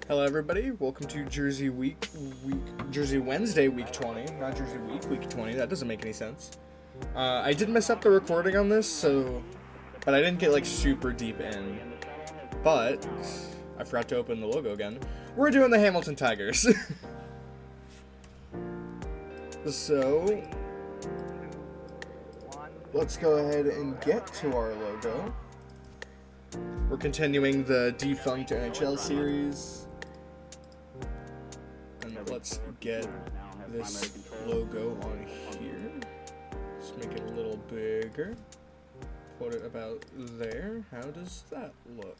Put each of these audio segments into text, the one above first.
Hello everybody, welcome to Jersey Wednesday week 20, not Jersey week 20, that doesn't make any sense. I did mess up the recording on this, but I didn't get like super deep in, but I forgot to open the logo again. We're doing the Hamilton Tigers. So, let's go ahead and get to our logo. We're continuing the defunct NHL series. And let's get this logo on here. Let's make it a little bigger. Put it about there. How does that look?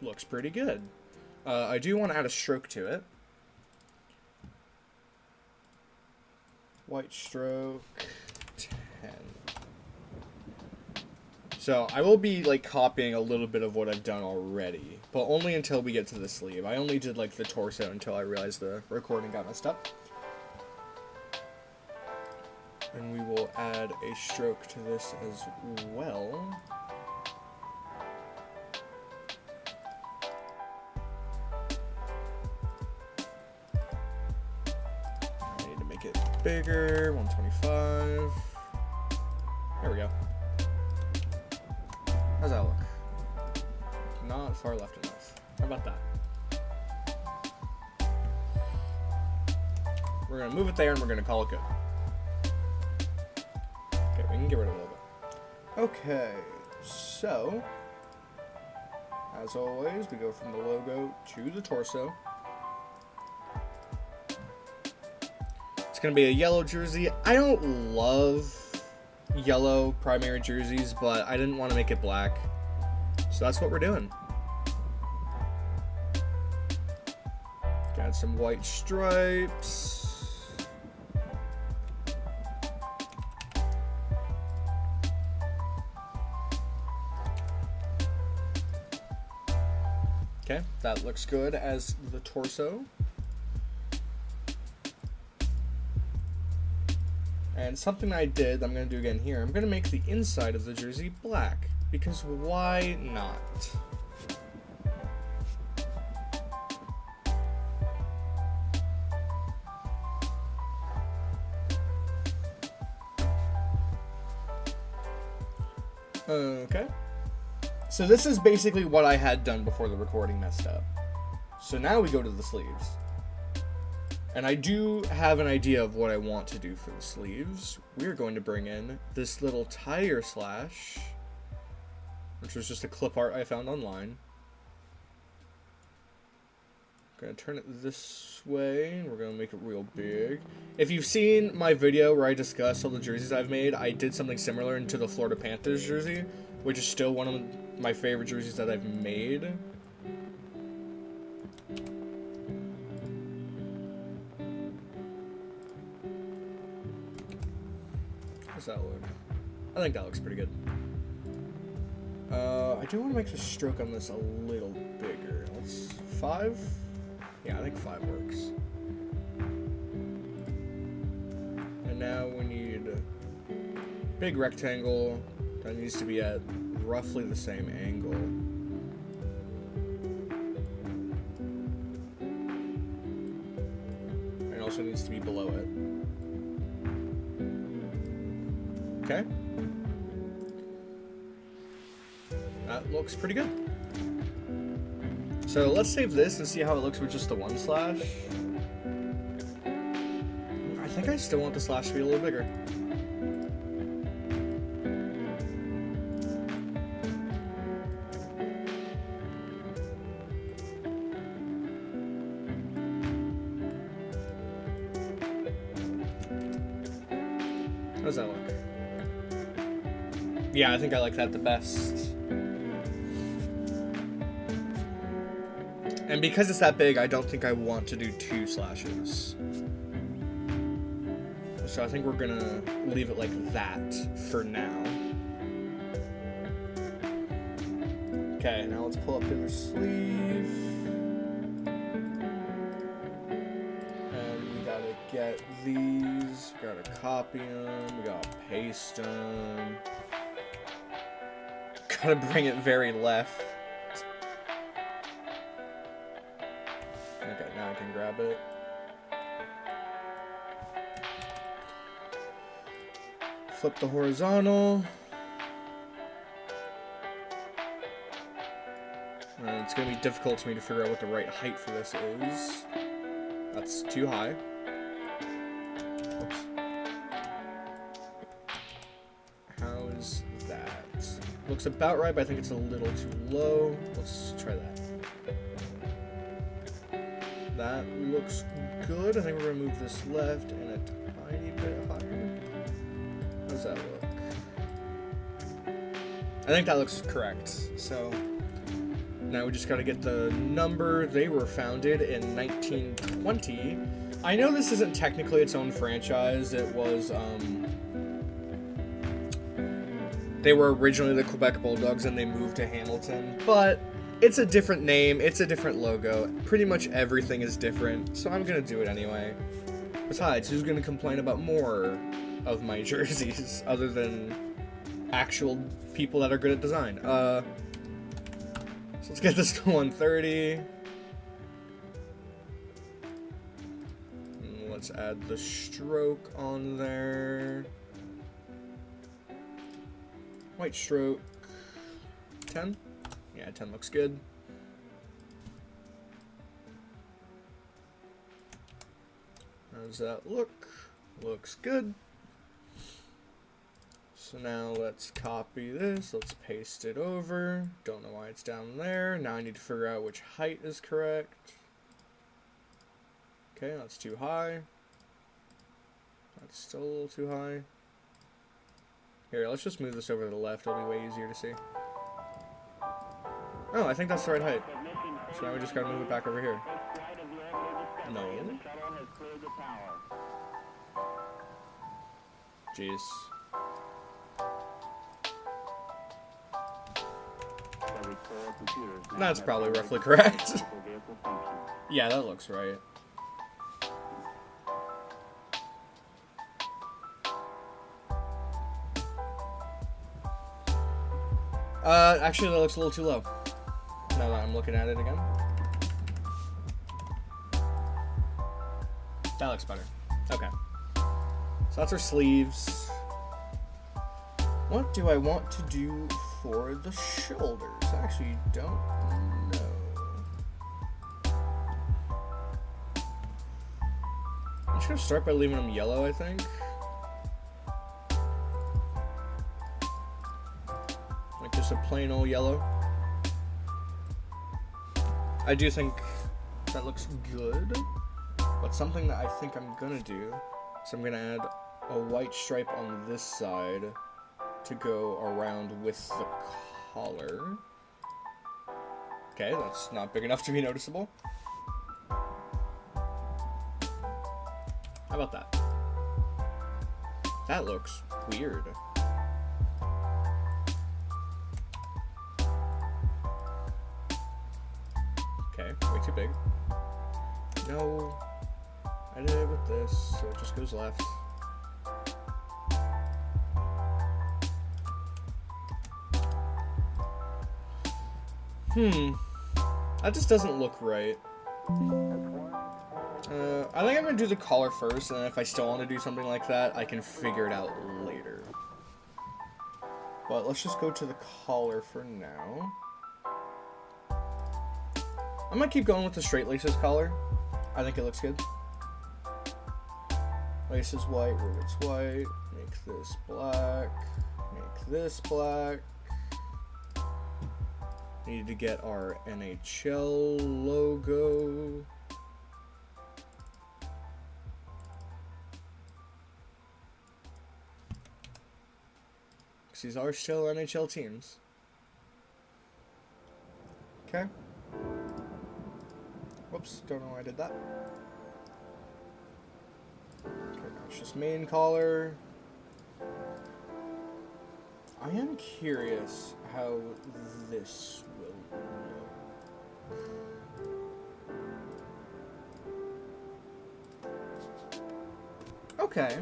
Looks pretty good. I do want to add a stroke to it. White stroke, 10. So I will be like copying a little bit of what I've done already, but only until we get to the sleeve. I only did like the torso until I realized the recording got messed up. And we will add a stroke to this as well. I need to make it bigger, 125. There we go. How's that look? Not far left enough. How about that? We're going to move it there and we're going to call it good. Okay, we can get rid of a little bit. Okay, so, as always, we go from the logo to the torso. It's going to be a yellow jersey. I don't love yellow primary jerseys, but I didn't want to make it black, so that's what we're doing. Got some white stripes. Okay, that looks good as the torso. And something I did, I'm going to do again here, I'm going to make the inside of the jersey black, because why not? Okay. So this is basically what I had done before the recording messed up. So now we go to the sleeves. And I do have an idea of what I want to do for the sleeves. We're going to bring in this little tiger slash, which was just a clip art I found online. I'm going to turn it this way. We're going to make it real big. If you've seen my video where I discuss all the jerseys I've made, I did something similar into the Florida Panthers jersey, which is still one of my favorite jerseys that I've made. How's that look? I think that looks pretty good. I do want to make the stroke on this a little bigger. Let's 5? Yeah, I think 5 works. And now we need a big rectangle that needs to be at roughly the same angle. And also needs to be below it. Okay. That looks pretty good. So let's save this and see how it looks with just the one slash. I think I still want the slash to be a little bigger. How does that look? Yeah, I think I like that the best. And because it's that big, I don't think I want to do 2 slashes. So I think we're gonna leave it like that for now. Okay, now let's pull up the other sleeve. And we gotta get these, we gotta copy them, we gotta paste them. Gotta bring it very left. Okay, now I can grab it. Flip the horizontal. And it's going to be difficult for me to figure out what the right height for this is. That's too high. Oops. How is that? Looks about right, but I think it's a little too low. Let's try that. That looks good. I think we're going to move this left and a tiny bit higher. How does that look? I think that looks correct. So now we just got to get the number. They were founded in 1920. I know this isn't technically its own franchise. It was, they were originally the Quebec Bulldogs and they moved to Hamilton, but it's a different name, it's a different logo. Pretty much everything is different, so I'm gonna do it anyway. Besides, who's gonna complain about more of my jerseys other than actual people that are good at design? So let's get this to 130. And let's add the stroke on there. White stroke. 10? Yeah, 10 looks good. How does that look? Looks good. So now let's copy this. Let's paste it over. Don't know why it's down there. Now I need to figure out which height is correct. Okay, that's too high. That's still a little too high. Here, let's just move this over to the left. It'll be way easier to see. Oh, I think that's the right height. So now we just gotta move it back over here. No. Jeez. That's probably roughly correct. Yeah, that looks right. Actually, that looks a little too low. Now that I'm looking at it again. That looks better. Okay. So that's our sleeves. What do I want to do for the shoulders? I actually don't know. I'm just gonna start by leaving them yellow, I think. Like just a plain old yellow. I do think that looks good, but something that I think I'm gonna do is I'm gonna add a white stripe on this side to go around with the collar. Okay, that's not big enough to be noticeable. How about that? That looks weird. Okay, way too big. No, I did it with this, so it just goes left. That just doesn't look right. I think I'm gonna do the collar first, and then if I still want to do something like that, I can figure it out later. But let's just go to the collar for now. I'm gonna keep going with the straight laces collar. I think it looks good. Laces white, rivets white. Make this black. Make this black. Need to get our NHL logo. Because these are still NHL teams. Okay. Whoops, don't know why I did that. Okay, now it's just main collar. I am curious how this will look. Okay.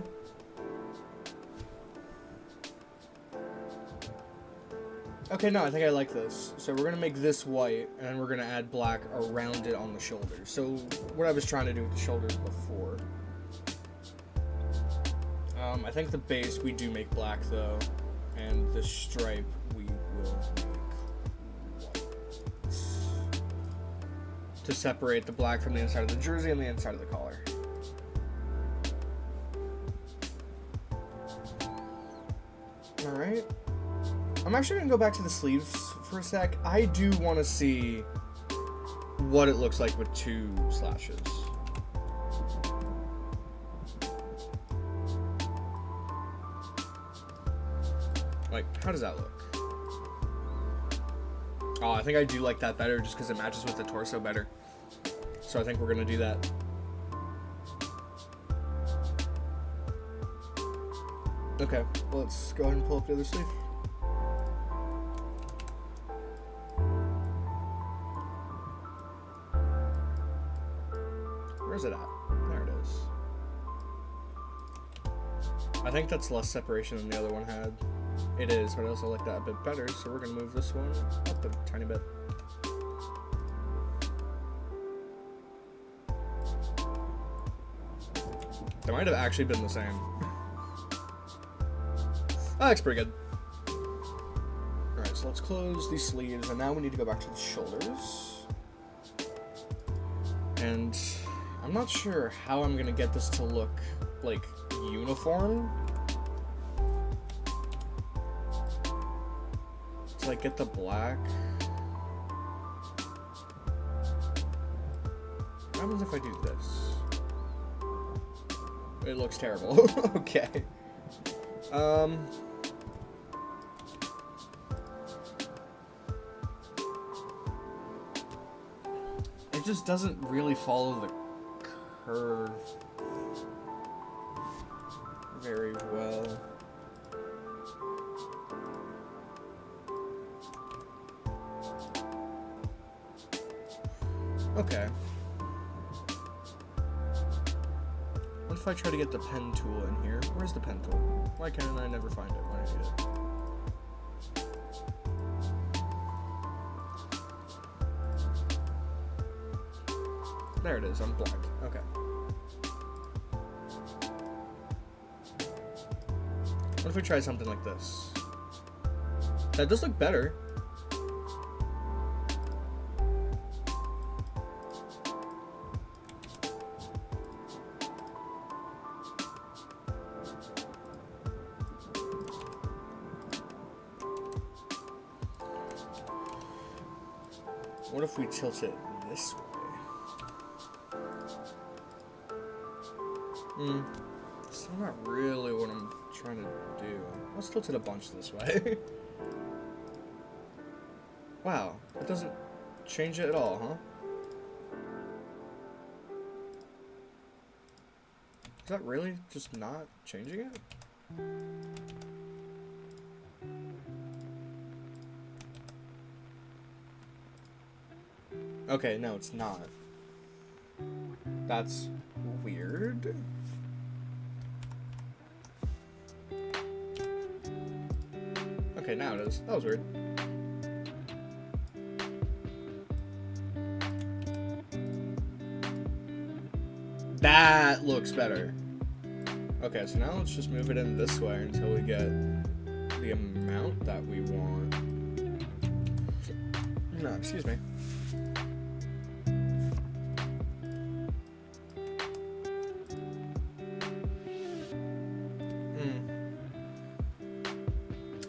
Okay, no, I think I like this. So we're gonna make this white, and then we're gonna add black around it on the shoulders. So what I was trying to do with the shoulders before. I think the base we do make black though, and the stripe we will make white. To separate the black from the inside of the jersey and the inside of the collar. Alright. I'm actually going to go back to the sleeves for a sec. I do want to see what it looks like with 2 slashes. Like, how does that look? Oh, I think I do like that better just because it matches with the torso better. So I think we're going to do that. Okay, well, let's go ahead and pull up the other sleeve. Where's it at? There it is. I think that's less separation than the other one had. It is, but I also like that a bit better, so we're going to move this one up a tiny bit. They might have actually been the same. That looks pretty good. Alright, so let's close these sleeves, and now we need to go back to the shoulders. And I'm not sure how I'm going to get this to look, like, uniform. To, like, get the black. What happens if I do this? It looks terrible. Okay. It just doesn't really follow the curve very well. Okay. What if I try to get the pen tool in here? Where's the pen tool? Why can't I never find it when I need it? There it is, I'm blind. Okay. What if we try something like this? That does look better. What if we tilt it this way? It's not really what I'm trying to do. Let's tilt it a bunch this way. Wow, it doesn't change it at all, huh? Is that really just not changing it? Okay, no, it's not. That's weird. Okay, now it is. That was weird. That looks better. Okay, so now let's just move it in this way until we get the amount that we want. No, excuse me.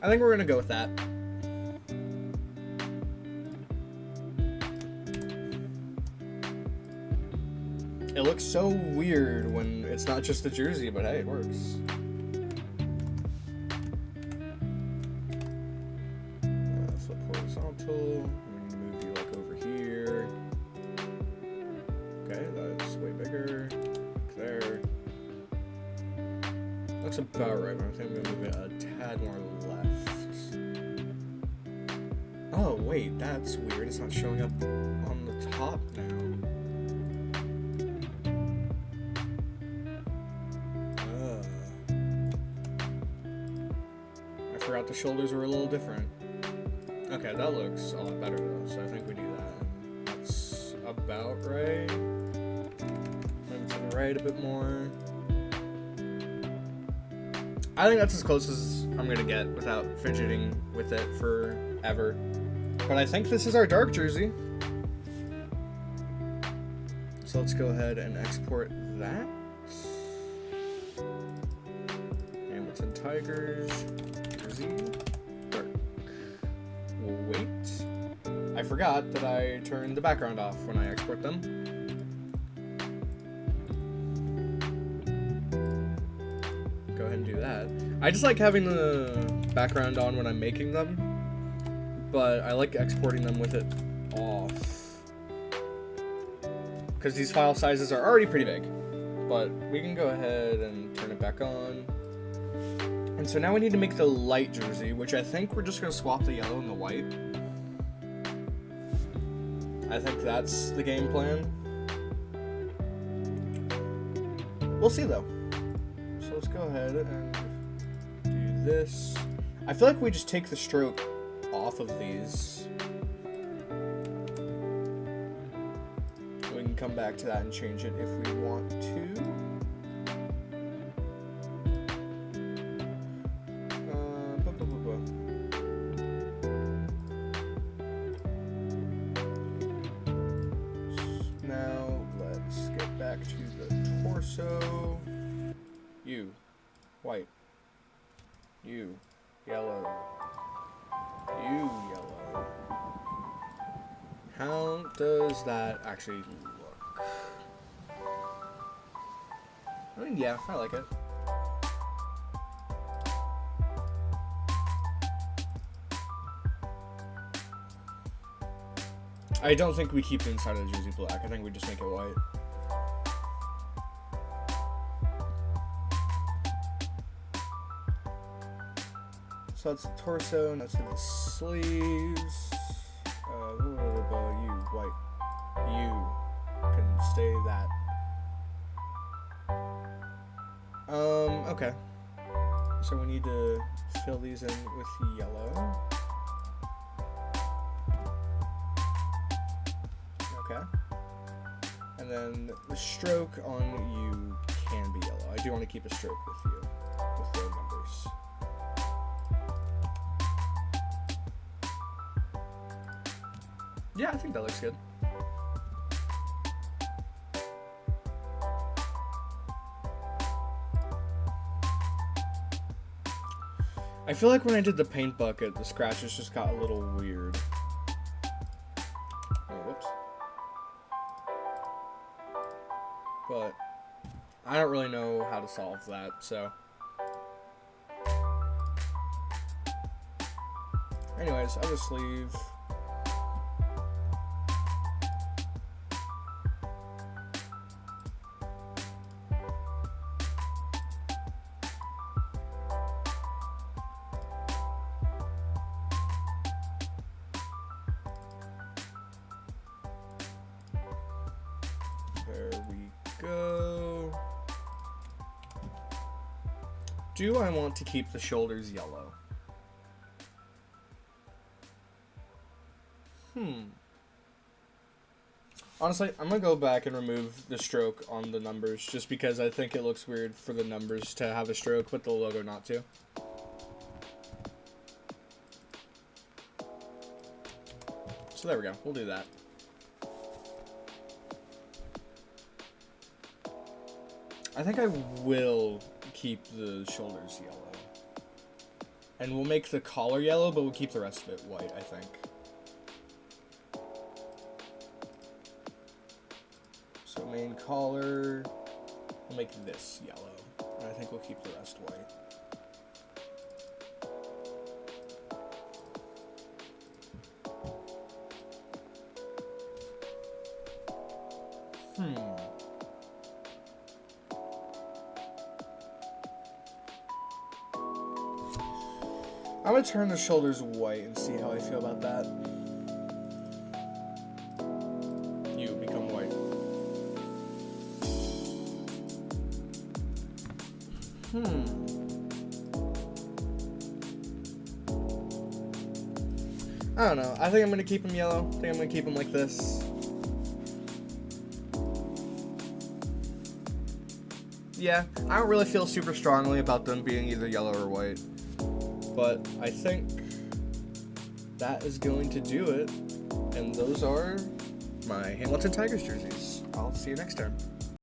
I think we're gonna go with that. It looks so weird when it's not just the jersey, but hey, it works. Flip horizontal. We need to move you like over here. Okay, that's way bigger. There. Looks about right, but I think I'm gonna move it a tad more left. Oh wait, that's weird. It's not showing up on the top now. I forgot the shoulders were a little different. Okay, that looks a lot better though, so I think we do that. That's about right. Maybe to the right a bit more. I think that's as close as I'm gonna get without fidgeting with it forever. But I think this is our dark jersey. So let's go ahead and export that. Hamilton Tigers, jersey, dark. We'll wait. I forgot that I turned the background off when I export them. Go ahead and do that. I just like having the background on when I'm making them, but I like exporting them with it off. Because these file sizes are already pretty big. But we can go ahead and turn it back on. And so now we need to make the light jersey, which I think we're just going to swap the yellow and the white. I think that's the game plan. We'll see though. So let's go ahead and do this. I feel like we just take the stroke off of these. We can come back to that and change it if we want to. Now let's get back to the torso. You, white. You, yellow. You, yellow. How does that actually look? I mean, yeah, I like it. I don't think we keep the inside of the jersey black. I think we just make it white. So that's the torso, and that's in the sleeves. You, white. You can stay that. Okay. So we need to fill these in with yellow. Okay. And then the stroke on you can be yellow. I do want to keep a stroke with you, with the numbers. Yeah, I think that looks good. I feel like when I did the paint bucket, the scratches just got a little weird. Oh, whoops. But I don't really know how to solve that, so. Anyways, other sleeve. There we go. Do I want to keep the shoulders yellow? Honestly, I'm going to go back and remove the stroke on the numbers just because I think it looks weird for the numbers to have a stroke but the logo not to. So there we go. We'll do that. I think I will keep the shoulders yellow. And we'll make the collar yellow, but we'll keep the rest of it white, I think. So main collar, we'll make this yellow. And I think we'll keep the rest white. I'm gonna turn the shoulders white and see how I feel about that. You become white. I don't know. I think I'm going to keep them yellow. I think I'm going to keep them like this. Yeah, I don't really feel super strongly about them being either yellow or white. But I think that is going to do it. And those are my Hamilton Tigers jerseys. I'll see you next time.